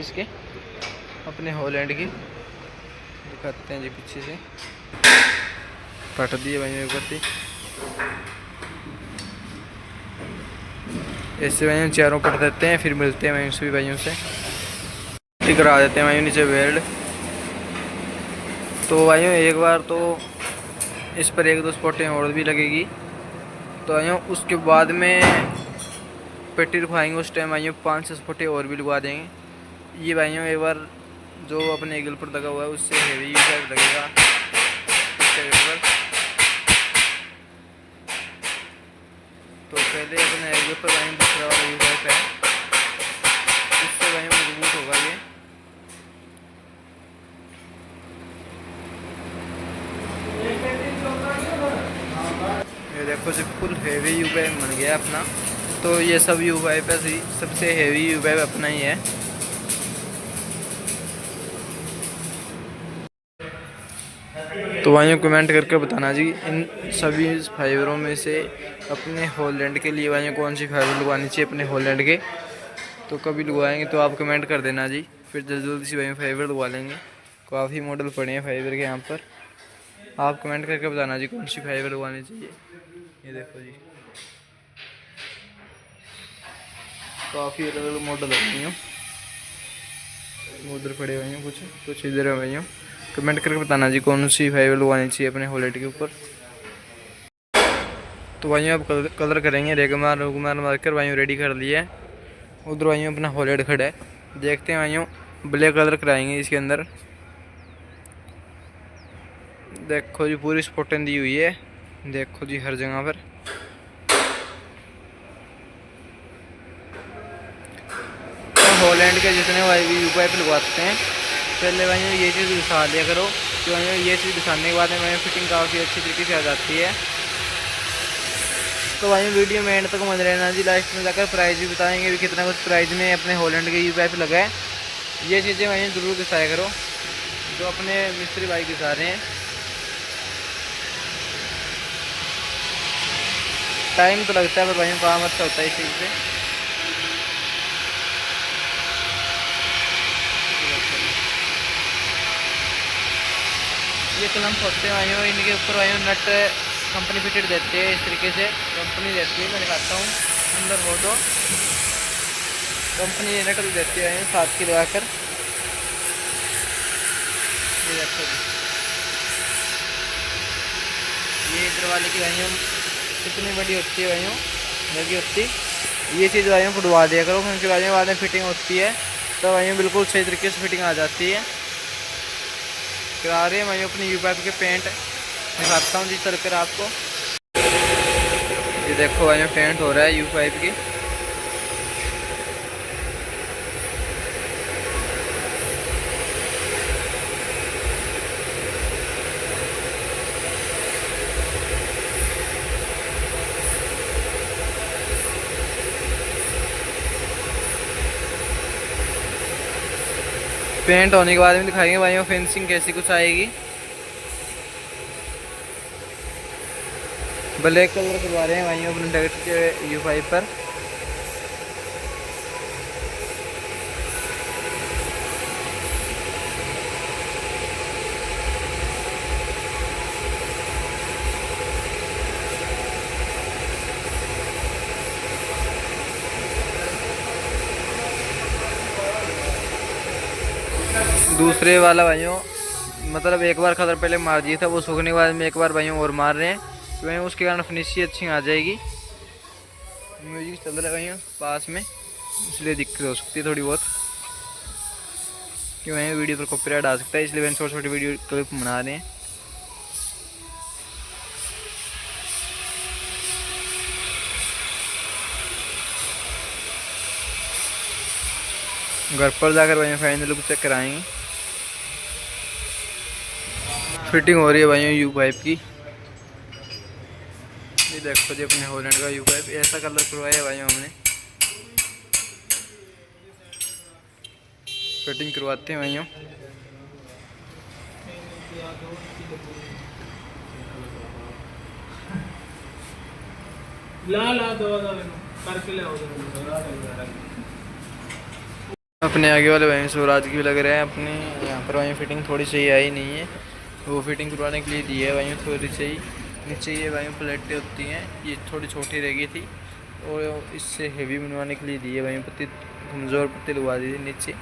इसके अपने हॉलैंड की, दिखाते हैं जी पीछे से। पट दिए भाई ऊपर से, ऐसे भाई चारों पट देते हैं, फिर मिलते हैं भाई सभी भाइयों से, करा देते हैं भाई नीचे वेल्ड। तो भाइयों एक बार तो इस पर 1-2 स्पॉटें और भी लगेगी, तो भाइयों उसके बाद में पेटी रखवाएंगे, उस टाइम भाइयों 5-6 स्पॉटें और भी लगवा देंगे। ये भाइयों एक बार जो अपने ईगल पर लगा हुआ है उससे हेवी लगेगा पर। तो पहले अपने ईगल पर भाइयों दूसरा वाला यूज है, इससे भाइयों मजबूत होगा ये देखो जी फुल हेवी यू बैग बन गया अपना। तो ये सब यू बैग पे सबसे हेवी यू बैग अपना ही है। तो भाइयों कमेंट करके बताना जी इन सभी फाइबरों में से अपने हॉलैंड के लिए भाइयों कौन सी फाइबर लगवानी चाहिए अपने हॉलैंड के। तो कभी लगवाएंगे तो आप कमेंट कर देना जी, फिर जल्दी जल्दी से भाई फाइबर लगवा लेंगे। काफ़ी मॉडल पड़े हैं फाइबर के यहाँ पर, आप कमेंट करके बताना जी कौन सी फाइबर लगवानी चाहिए। ये देखो जी काफ़ी अलग अलग मॉडल है भाइयों, उधर पड़े हुए हैं कुछ इधर है भाइयों। कमेंट करके बताना जी कौन सी फाइबर लगवानी चाहिए अपने हॉलैंड के ऊपर। तो भाइयों अब कलर करेंगे, रेगमार मारकर भाइयों रेडी कर लिया है। उधर भाइयों अपना हॉलैंड खड़ा है, देखते हैं भाइयों ब्लैक कलर कराएंगे इसके अंदर। देखो जी पूरी स्पॉटें दी हुई है, देखो जी हर जगह पर। तो हॉलैंड के जितने यू पाइप लगवाते हैं पहले भाइयों ये चीज़ दिखा लिया करो, कि भाइयों ये चीज़ दिखाने के बाद में भाइयों फिटिंग काफ़ी अच्छी तरीके से आ जाती है। तो भाइयों वीडियो में एंड तक मत रहना जी, लास्ट में जाकर प्राइस भी बताएंगे भी कितना कुछ प्राइस में अपने हॉलैंड के यू पाइप लगा है। ये चीज़ें भाइयों ज़रूर दिखाया करो जो अपने मिस्त्री भाई दिखा रहे हैं। टाइम तो लगता है पर भाइयों काम अच्छा होता है इस चीज़ से। ये कलम होते हैं भाइयों, इनके ऊपर भाइयों नट कंपनी फिटेड देती है, इस तरीके से कंपनी देती है। मैं दिखाता हूँ अंदर हो तो कंपनी नट देती है भाइयों 7 की लगाकर। ये देखो ये इधर वाले की भाइयों कितनी बड़ी होती है भाइयों, लगी होती। ये चीज़ भाइयों फुटवा दिया करो, क्योंकि भाइयों बाद में फिटिंग होती है तो भाइयों बिल्कुल सही तरीके से फिटिंग आ जाती है। करा रहे हैं भाइयों अपनी यू पाइप के पेंट, दिखाता हूँ जी चल कर आपको। ये देखो भाइयों पेंट हो रहा है यू पाइप की। पेंट होने के बाद में दिखाएंगे भाइयों फिनिशिंग कैसी कुछ आएगी। ब्लैक कलर करवा रहे हैं भाइयों अपने डक्ट के यू पाइप पर। दूसरे वाला भाइयों मतलब एक बार कलर पहले मार दिया था, वो सूखने के बाद में एक बार भाइयों और मार रहे हैं, तो भाइयों उसके कारण फिनिशिंग अच्छी आ जाएगी। म्यूजिक चल रहा है भाइयों पास में, इसलिए दिक्कत हो सकती है थोड़ी बहुत, कि भाइयों वीडियो पर कॉपीराइट आ सकता है, इसलिए भाई छोटी छोटी वीडियो क्लिप बना रहे हैं। घर पर जाकर भाइयों फाइनल लुक चेक कराएंगे। फिटिंग हो रही है भाइयों यू पाइप की। ये देखो जी अपने हॉलैंड का यू पाइप ऐसा कलर करवाया है भाइयों हमने। फिटिंग करवाते हैं भाइयों। अपने आगे वाले भाई स्वराज की भी लग रहे हैं। अपने यहाँ पर वहीं फिटिंग थोड़ी सही आई नहीं है, वो फिटिंग करवाने के लिए दी है वहीं थोड़ी सही। नीचे ये वहीं प्लेटें होती हैं, ये थोड़ी छोटी रह गई थी और इससे हेवी बनवाने के लिए दी है। वहीं पत्ती कमज़ोर पत्ती लगवा दी थी नीचे,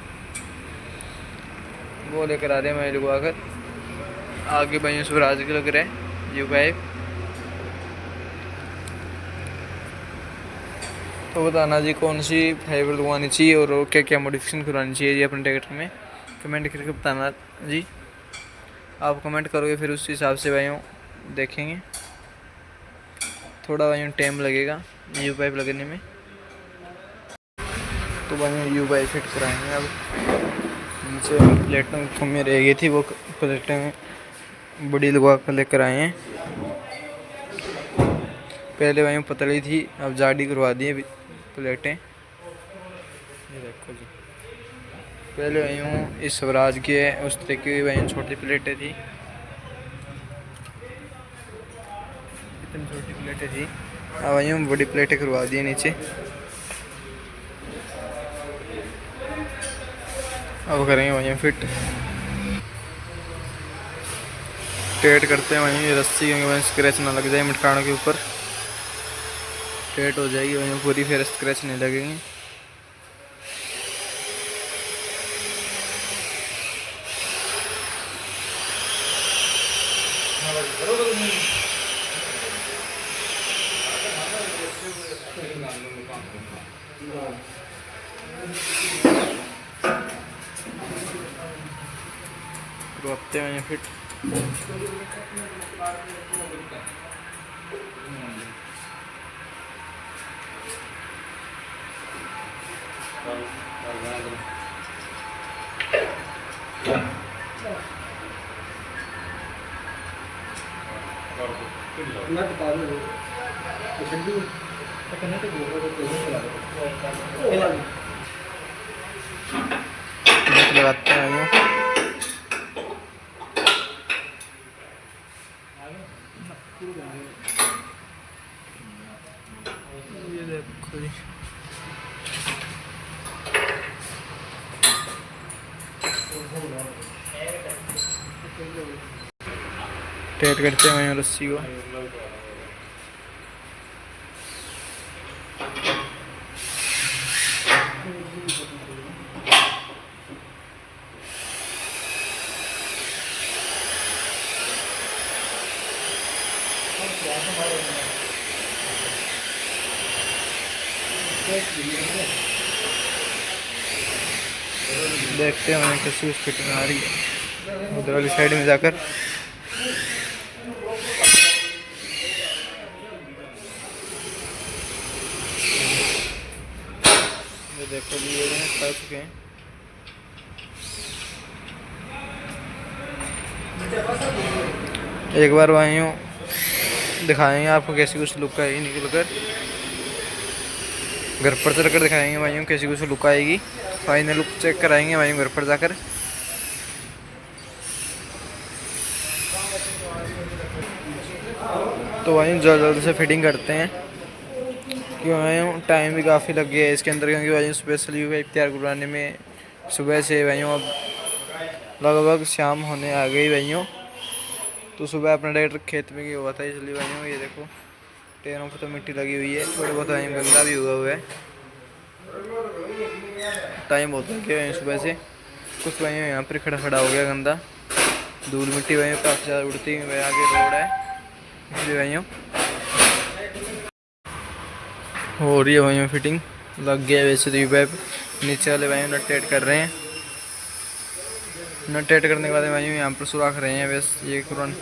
वो लेकर आ रहे हैं वहीं लगवा कर। आगे वहीं स्वराज के लग रहे हैं यू पाइप। तो बताना जी कौन सी फाइबर लगवानी चाहिए और क्या क्या मॉडिफिकेशन करवानी चाहिए जी अपने ट्रैक्टर में, कमेंट करके बताना जी। आप कमेंट करोगे फिर उस हिसाब से भाइयों देखेंगे। थोड़ा भाइयों टाइम लगेगा यू पाइप लगने में। तो भाइयों यू पाइप फिट कराएंगे। अब नीचे प्लेटें में रह गई थी, वो प्लेटें बड़ी लगवा कर लेकर आए हैं। पहले भाइयों पतली थी, अब जाडी करवा दी है प्लेटें। ये देखो जी, पहले वहीं इस स्वराज की है उस तरीके की वहीं छोटी प्लेटें थी, इतनी छोटी प्लेटें थी। अब वहीं बड़ी प्लेटें करवा दी नीचे। अब करेंगे वहीं फिट, टेट करते हैं वहीं रस्सी, क्योंकि वहीं स्क्रैच ना लग जाए मटकानों के ऊपर। टेट हो जाएगी वहीं पूरी, फिर स्क्रैच नहीं लगेंगे। करवाते हैं फिट। लगाते हैं ये देखो जी, टाइट करते हैं वहीं रस्सी को। देखते हैं वहीं कैसी फिटिंग आ रही है उधर वाली साइड में जाकर। ये देखो जी, ये कर चुके हैं। एक बार वहीं दिखाएंगे आपको कैसी कुछ लुक आएगी निकल कर, घर पर चल कर दिखाएंगे वहीं कैसी कुछ लुक आएगी। फाइनल लुक चेक कराएंगे वहीं घर पर जाकर। तो वहीं जल्द से फिटिंग करते हैं, क्यों वहीं टाइम भी काफ़ी लग गया है इसके अंदर, क्योंकि वहीं स्पेशल यू पाइप तैयार करवाने में सुबह से वहीं अब लगभग शाम होने आ गई वहीं। तो सुबह अपना ट्रैक्टर खेत में गया हुआ था, इसलिए वहीं ये देखो टायरों पर तो मिट्टी लगी हुई है, थोड़ा बहुत वहीं गंदा भी हुआ है। टाइम बहुत लग गया सुबह से, कुछ वहीं यहाँ पर खड़ा खड़ा हो गया गंदा, धूल मिट्टी वहीं काफ़ी ज़्यादा उड़ती है। वहीं आगे रोड है इसलिए वहीं हो रही है वहीं फिटिंग लग गया। वैसे तो यू पाइप नीचे वाले वहीं नट टाइट कर रहे हैं, नट टाइट करने के बाद वहीं यहाँ पर सुराख रहे हैं बस ये कुरान।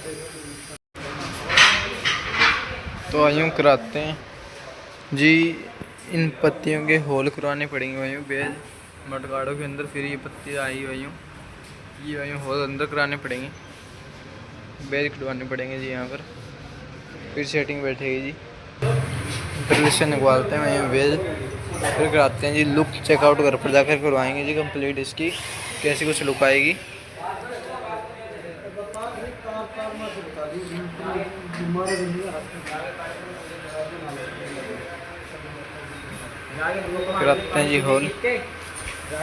तो वहीं कराते हैं जी, इन पत्तियों के होल करवाने पड़ेंगे वहीं बेज मटगाड़ों के अंदर। फिर ये पत्ती आई वहीं, ये वहीं होल अंदर कराने पड़ेंगे, बेज कटवाने पड़ेंगे जी यहाँ पर, फिर सेटिंग बैठेगी जी। ड्रिल से निकालते हैं वहीं बेज, फिर कराते हैं जी लुक चेकआउट घर पर जाकर करवाएंगे जी कंप्लीट इसकी कैसी कुछ लुक आएगी। कराते हैं जी होल। एकदम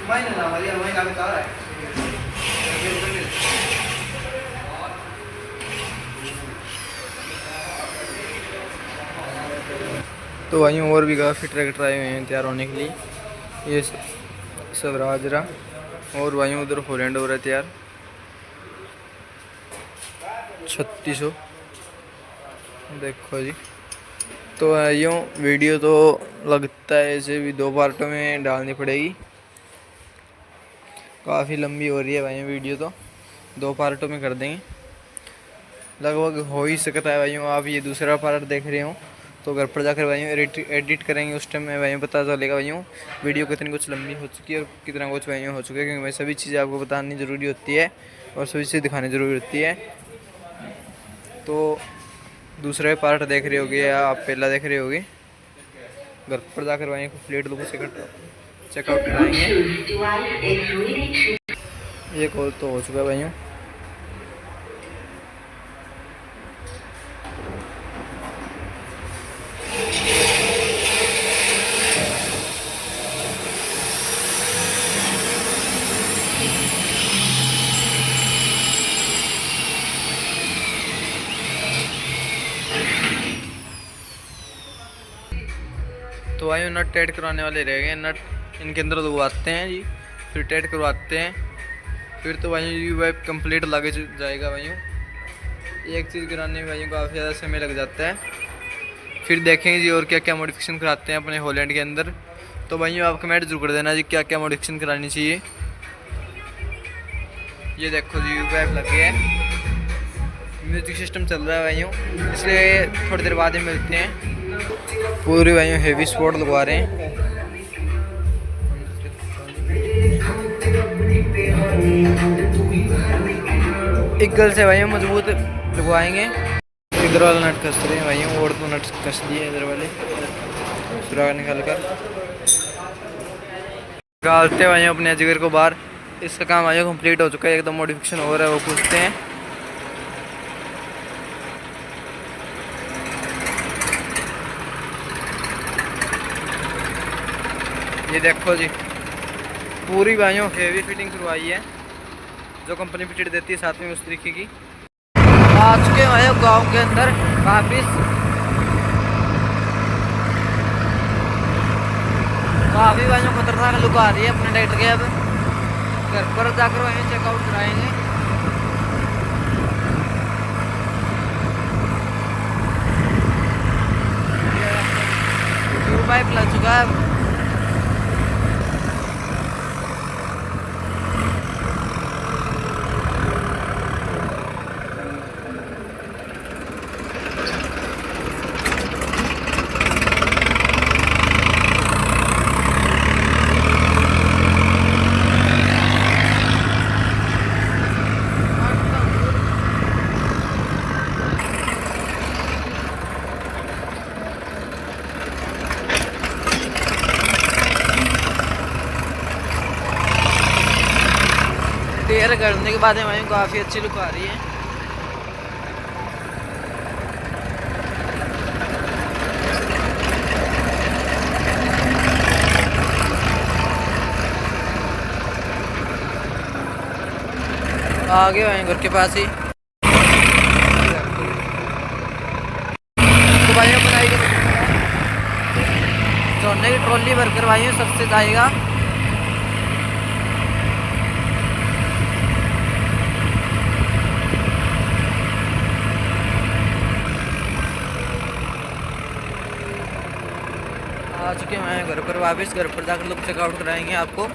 मायने ना वाली हमारी काम कर रहा है। तो वहीं और भी काफ़ी ट्रैक्टर आए हुए हैं तैयार होने के लिए। ये सब राजरा और वहीं उधर हॉलैंड हो रहा है तैयार 3600। देखो जी, तो यूँ वीडियो तो लगता है ऐसे भी 2 पार्टों में डालनी पड़ेगी, काफ़ी लंबी हो रही है भाई वीडियो, तो 2 पार्टों में कर देंगे, लगभग हो ही सकता है भाइयों। आप ये दूसरा पार्ट देख रहे हो तो घर पर जाकर भाइयों एडिट करेंगे, उस टाइम में भाइयों पता चलेगा भाइयों वीडियो कितनी कुछ लंबी हो चुकी है और कितना कुछ भाइयों हो चुका है, क्योंकि भाई सभी चीज़ें आपको बतानी ज़रूरी होती है और सभी चीज़ें दिखानी ज़रूरी होती है। तो दूसरा पार्ट देख रहे होगे या आप पहला देख रहे होगे, घर पर जाकर भाई प्लेट लोगों से चेकआउट कराएंगे। ये कॉल तो हो चुका है भाइयों। तो भाई नट टाइट करवाने वाले रह गए, नट इनके अंदर लगवाते हैं जी, फिर टाइट करवाते हैं, फिर तो भाई यू वाइप कंप्लीट लगे जाएगा भाइयों। एक चीज़ कराने में भाइयों काफ़ी ज़्यादा समय लग जाता है। फिर देखेंगे जी और क्या क्या मॉडिफिकेशन कराते हैं अपने हॉलैंड के अंदर। तो भाइयों आप कमेंट जरूर कर देना जी क्या क्या मॉडिफिकेशन करानी चाहिए। ये देखो जी यू वाइप लगे है, म्यूजिक सिस्टम चल रहा है भाइयों, इसलिए थोड़ी देर बाद ही मिलते हैं। पूरी भाइयों हेवी स्पॉट लगवा रहे हैं, इक्वल से भाइयों मजबूत लगवाएंगे। इधर वाला नट कस रहे हैं भाइयों, और तो नट कस दिए इधर वाले, सुराग निकाल कर निकालते भाइयों अपने जिगर को बाहर। इसका काम भाइयों कंप्लीट हो चुका है, एकदम मॉडिफिकेशन हो रहा है, वो पूछते हैं। ये देखो जी पूरी भाइयों हेवी फिटिंग करवाई है, जो कंपनी फिटेड देती है साथ में उस तरीके की। आ चुके हैं गांव के अंदर वापिस, काफ़ी भाइयों खतरनाक लुक आ रही है अपने ट्रैक्टर के। अब घर पर जाकर वहीं चेकआउट कराएंगे। पाइप लग चुका है। टेयर करने के बाद हमें काफ़ी अच्छी लुक आ रही है। आगे भाई घर के पास ही तो भाइयों बनाई सोने की ट्रॉली भरकर भाइयों सबसे जाएगा। आ चुके हैं घर पर वापस, घर पर जाकर लोग चेकआउट कराएंगे आपको।